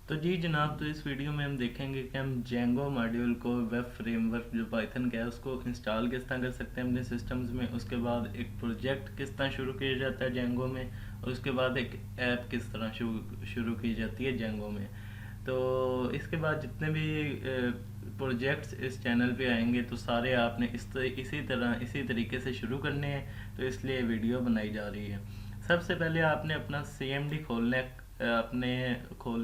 तो जी जनाब, तो इस वीडियो में हम देखेंगे कि हम जेंगो मॉड्यूल को वेब फ्रेमवर्क जो पाइथन का है उसको इंस्टॉल किस तरह कर सकते हैं अपने सिस्टम्स में। उसके बाद एक प्रोजेक्ट किस तरह शुरू किया जाता है जेंगो में, और उसके बाद एक ऐप किस तरह शुरू की जाती है जेंगो में। तो इसके बाद जितने भी प्रोजेक्ट्स इस चैनल पे आएंगे तो सारे आपने इसी तरीके से शुरू करने हैं, तो इसलिए वीडियो बनाई जा रही है। सबसे पहले आपने अपना CMD खोलना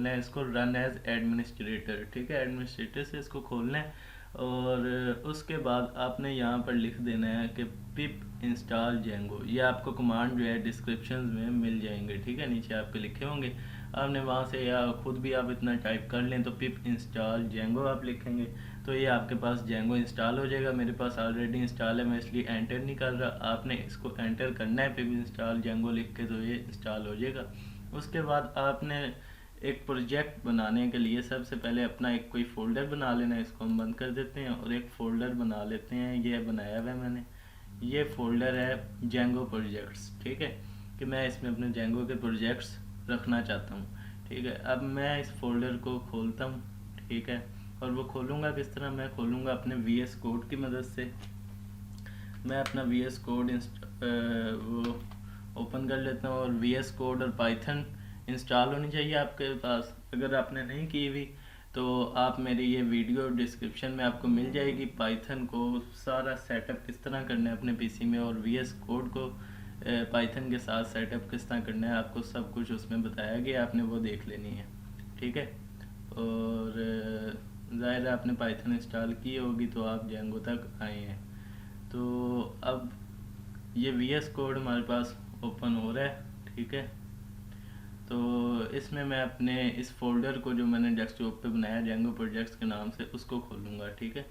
है इसको रन एज एडमिनिस्ट्रेटर। ठीक है, एडमिनिस्ट्रेटर से इसको खोलना है। और उसके बाद आपने यहाँ पर लिख देना है कि पिप इंस्टॉल जेंगो। ये आपको कमांड जो है डिस्क्रिप्शन में मिल जाएंगे। ठीक है, नीचे आपके लिखे होंगे, आपने वहाँ से या खुद भी आप इतना टाइप कर लें तो पिप इंस्टॉल जेंगो आप लिखेंगे तो ये आपके पास जेंगो इंस्टॉल हो जाएगा। मेरे पास ऑलरेडी इंस्टॉल है, मैं इसलिए एंटर नहीं कर रहा। आपने इसको एंटर करना है पिप इंस्टॉल जेंगो लिख के, तो ये इंस्टॉल हो जाएगा। उसके बाद आपने एक प्रोजेक्ट बनाने के लिए सबसे पहले अपना एक कोई फोल्डर बना लेना है। इसको हम बंद कर देते हैं और एक फ़ोल्डर बना लेते हैं। ये बनाया हुआ है मैंने, ये फोल्डर है जेंगो प्रोजेक्ट्स। ठीक है, कि मैं इसमें अपने जेंगो के प्रोजेक्ट्स रखना चाहता हूँ। ठीक है, अब मैं इस फोल्डर को खोलता हूँ। ठीक है, और वो खोलूँगा किस तरह, मैं खोलूँगा अपने VS कोड की मदद से। मैं अपना VS कोड वो ओपन कर लेता हूँ। और VS कोड और पाइथन इंस्टॉल होनी चाहिए आपके पास। अगर आपने नहीं की हुई तो आप मेरी ये वीडियो डिस्क्रिप्शन में आपको मिल जाएगी। पाइथन को सारा सेटअप किस तरह करना है अपने PC में, और VS कोड को पाइथन के साथ सेटअप किस तरह करना है, आपको सब कुछ उसमें बताया गया, आपने वो देख लेनी है। ठीक है, और ज़ाहिर है आपने पाइथन इंस्टॉल की होगी तो आप जेंगो तक आए हैं। तो अब ये VS कोड हमारे पास ओपन हो रहा है। ठीक है, तो इसमें मैं अपने इस फोल्डर को जो मैंने डेस्कटॉप पे बनाया जेंगो प्रोजेक्ट्स के नाम से उसको खोलूँगा। ठीक है,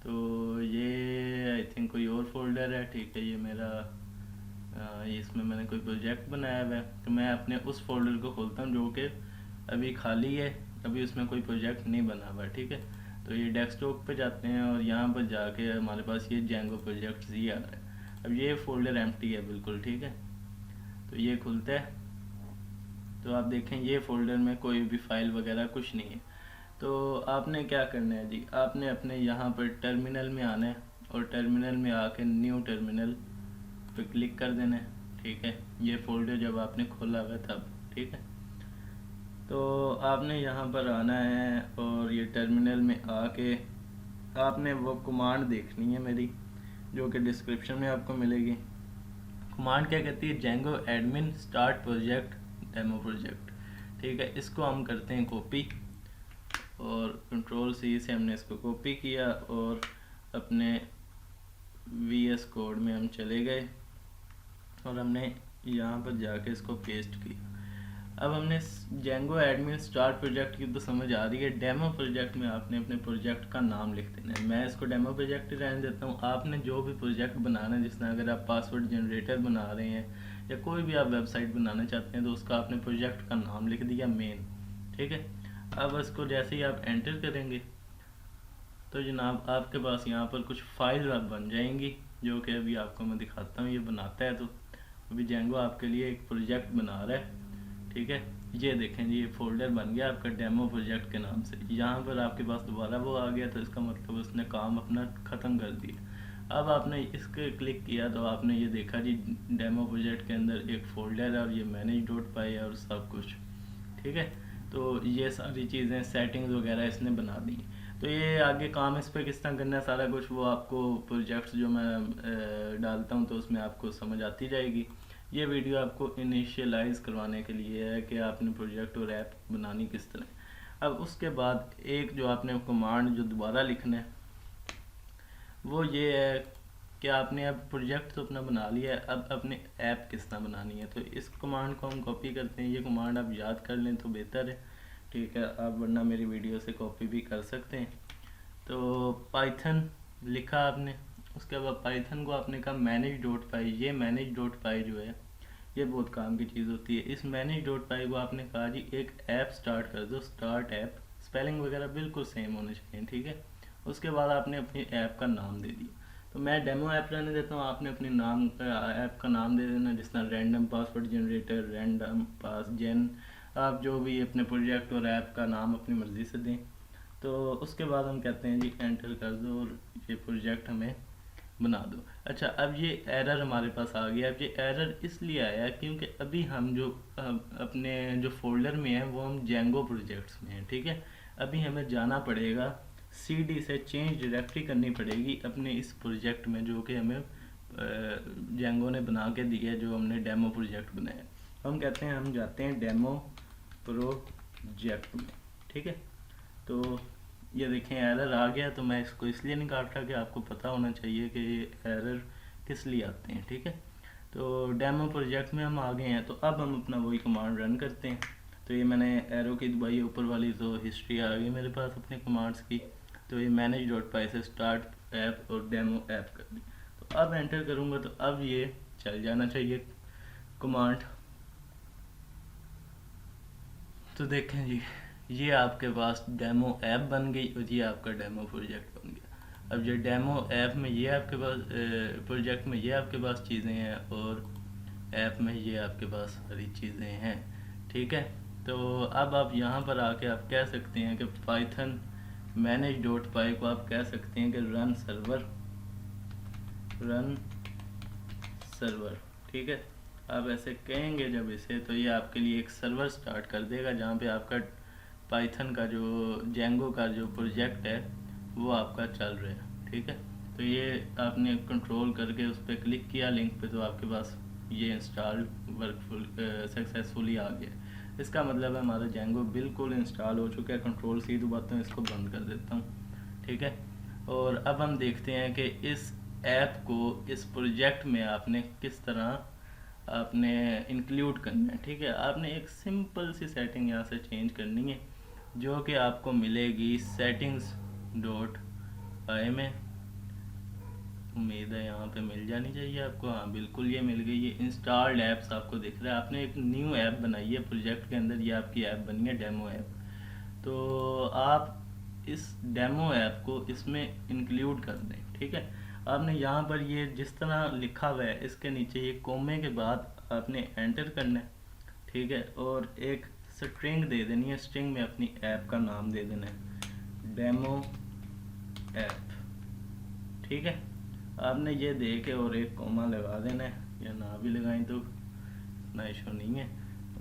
तो ये आई थिंक कोई और फोल्डर है। ठीक है, ये मेरा इसमें मैंने कोई प्रोजेक्ट बनाया हुआ है, तो मैं अपने उस फोल्डर को खोलता हूँ जो कि अभी खाली है, अभी उसमें कोई प्रोजेक्ट नहीं बना हुआ। ठीक है, तो ये डेस्कटॉप पे जाते हैं और यहाँ पर जाके हमारे पास ये जेंगो प्रोजेक्ट ही आ रहा है। अब ये फोल्डर एम्प्टी है बिल्कुल। ठीक है, तो ये खुलता है, तो आप देखें ये फोल्डर में कोई भी फाइल वगैरह कुछ नहीं है। तो आपने क्या करना है जी, आपने अपने यहाँ पर टर्मिनल में आना है और टर्मिनल में आके न्यू टर्मिनल पे क्लिक कर देना है। ठीक है, ये फोल्डर जब आपने खोला हुआ है तब। ठीक है, तो आपने यहाँ पर आना है और ये टर्मिनल में आके आपने वो कमांड देखनी है मेरी, जो कि डिस्क्रिप्शन में आपको मिलेगी। कमांड क्या कहती है, Django admin start project demo project. ठीक है, इसको हम करते हैं कॉपी, और Ctrl+C से हमने इसको कॉपी किया और अपने VS कोड में हम चले गए और हमने यहाँ पर जाके इसको पेस्ट किया। अब हमने जेंगो एडमिन स्टार्ट प्रोजेक्ट की तो समझ आ रही है। डेमो प्रोजेक्ट में आपने अपने प्रोजेक्ट का नाम लिख देना है। मैं इसको डेमो प्रोजेक्ट ही रहने देता हूँ। आपने जो भी प्रोजेक्ट बनाना है, जिस तरह अगर आप पासवर्ड जनरेटर बना रहे हैं या कोई भी आप वेबसाइट बनाना चाहते हैं, तो उसका आपने प्रोजेक्ट का नाम लिख दिया मेन। ठीक है, अब इसको जैसे ही आप एंटर करेंगे तो जनाब आपके पास यहाँ पर कुछ फाइल बन जाएंगी, जो कि अभी आपको मैं दिखाता हूँ। ये बनाता है, तो अभी जेंगो आपके लिए एक प्रोजेक्ट बना रहा है। ठीक है, ये देखें जी, ये फोल्डर बन गया आपका डेमो प्रोजेक्ट के नाम से। यहाँ पर आपके पास दोबारा वो आ गया, तो इसका मतलब उसने काम अपना ख़त्म कर दिया। अब आपने इसके क्लिक किया तो आपने ये देखा जी, डेमो प्रोजेक्ट के अंदर एक फ़ोल्डर है और ये manage.py और सब कुछ। ठीक है, तो ये सारी चीज़ें सेटिंग्स वगैरह इसने बना दी। तो ये आगे काम इस पर किस तरह करना है सारा कुछ, वो आपको प्रोजेक्ट्स जो मैं डालता हूँ तो उसमें आपको समझ आती जाएगी। ये वीडियो आपको इनिशियलाइज करवाने के लिए है कि आपने प्रोजेक्ट और ऐप बनानी किस तरह। अब उसके बाद एक जो आपने कमांड जो दोबारा लिखना है वो ये है कि आपने अब प्रोजेक्ट तो अपना बना लिया है, अब अपने ऐप किस तरह बनानी है। तो इस कमांड को हम कॉपी करते हैं। ये कमांड आप याद कर लें तो बेहतर है। ठीक है, आप वरना मेरी वीडियो से कॉपी भी कर सकते हैं। तो पाइथन लिखा आपने, उसके बाद पाइथन को आपने कहा manage.py। ये manage.py जो है ये बहुत काम की चीज़ होती है। इस manage.py को आपने कहा जी एक ऐप स्टार्ट कर दो, स्टार्ट ऐप। स्पेलिंग वगैरह बिल्कुल सेम होने चाहिए। ठीक है, उसके बाद आपने अपनी ऐप का नाम दे दिया। तो मैं डेमो ऐप रहने देता हूँ, आपने अपने नाम ऐप का नाम दे देना, जिस तरह रैंडम पासवर्ड जनरेटर, रैंडम पास जेन, आप जो भी अपने प्रोजेक्ट और ऐप का नाम अपनी मर्ज़ी से दें। तो उसके बाद हम कहते हैं जी एंटर कर दो और ये प्रोजेक्ट हमें बना दो। अच्छा, अब ये एरर हमारे पास आ गया। अब ये एरर इसलिए आया क्योंकि अभी हम जो अपने जो फोल्डर में है वो हम जेंगो प्रोजेक्ट्स में है, ठीक है। अभी हमें जाना पड़ेगा सीडी से चेंज डायरेक्टरी करनी पड़ेगी अपने इस प्रोजेक्ट में जो कि हमें जेंगो ने बना के दिया है, जो हमने डेमो प्रोजेक्ट बनाया। हम कहते हैं हम जाते हैं डेमो प्रोजेक्ट में, ठीक है। तो ये देखें एरर आ गया। तो मैं इसको इसलिए नहीं काट रहा कि आपको पता होना चाहिए कि ये एरर किस लिए आते हैं, ठीक है। तो डेमो प्रोजेक्ट में हम आ गए हैं। तो अब हम अपना वही कमांड रन करते हैं। तो ये मैंने एरो की दबाई ऊपर वाली, तो हिस्ट्री आ गई मेरे पास अपने कमांड्स की। तो ये manage.py से स्टार्ट ऐप और डेमो ऐप कर दी। तो अब एंटर करूँगा तो अब ये चल जाना चाहिए कमांड। तो देखें जी, ये आपके पास डेमो ऐप बन गई और ये आपका डेमो प्रोजेक्ट बन गया। अब ये डेमो ऐप में ये आपके पास प्रोजेक्ट में ये आपके पास चीज़ें हैं और ऐप में ये आपके पास सारी चीज़ें हैं, ठीक है। तो अब आप यहाँ पर आके आप कह सकते हैं कि पाइथन manage.py को आप कह सकते हैं कि रन सर्वर, ठीक है। आप ऐसे कहेंगे जब इसे, तो ये आपके लिए एक सर्वर स्टार्ट कर देगा जहाँ पे आपका पाइथन का जो जेंगो का जो प्रोजेक्ट है वो आपका चल रहा है, ठीक है। तो ये आपने कंट्रोल करके उस पर क्लिक किया लिंक पे, तो आपके पास ये इंस्टॉल वर्कफुल सक्सेसफुली आ गया। इसका मतलब है हमारा जेंगो बिल्कुल इंस्टॉल हो चुका है। कंट्रोल सी दबाता हूँ, इसको बंद कर देता हूँ, ठीक है। और अब हम देखते हैं कि इस ऐप को इस प्रोजेक्ट में आपने किस तरह आपने इंक्लूड करना है, ठीक है। आपने एक सिंपल सी सेटिंग यहाँ से चेंज करनी है जो कि आपको मिलेगी settings.py में। उम्मीद है यहाँ पे मिल जानी चाहिए आपको। हाँ बिल्कुल, ये मिल गई। ये इंस्टॉल्ड ऐप्स आपको दिख रहा है। आपने एक न्यू ऐप बनाई है प्रोजेक्ट के अंदर, ये आपकी ऐप बनी है डेमो ऐप। तो आप इस डेमो ऐप को इसमें इंक्लूड कर दें, ठीक है। आपने यहाँ पर ये जिस तरह लिखा हुआ है इसके नीचे ये कोमे के बाद आपने एंटर करना है, ठीक है। और एक स्ट्रिंग दे देनी है। स्ट्रिंग में अपनी ऐप का नाम दे देना है डेमो ऐप, ठीक है। आपने ये दे के और एक कोमा लगा देना है, या ना भी लगाएं तो इतना इशू नहीं है।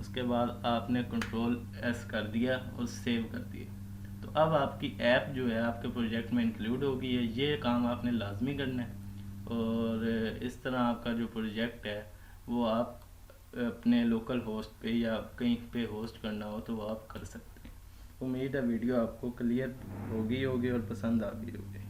उसके बाद आपने कंट्रोल एस कर दिया और सेव कर दिया। तो अब आपकी ऐप जो है आपके प्रोजेक्ट में इंक्लूड हो गई है। ये काम आपने लाजमी करना है और इस तरह आपका जो प्रोजेक्ट है वो आप अपने लोकल होस्ट पे या कहीं पे होस्ट करना हो तो वो आप कर सकते हैं। उम्मीद है वीडियो आपको क्लियर होगी और पसंद आ गई होगी।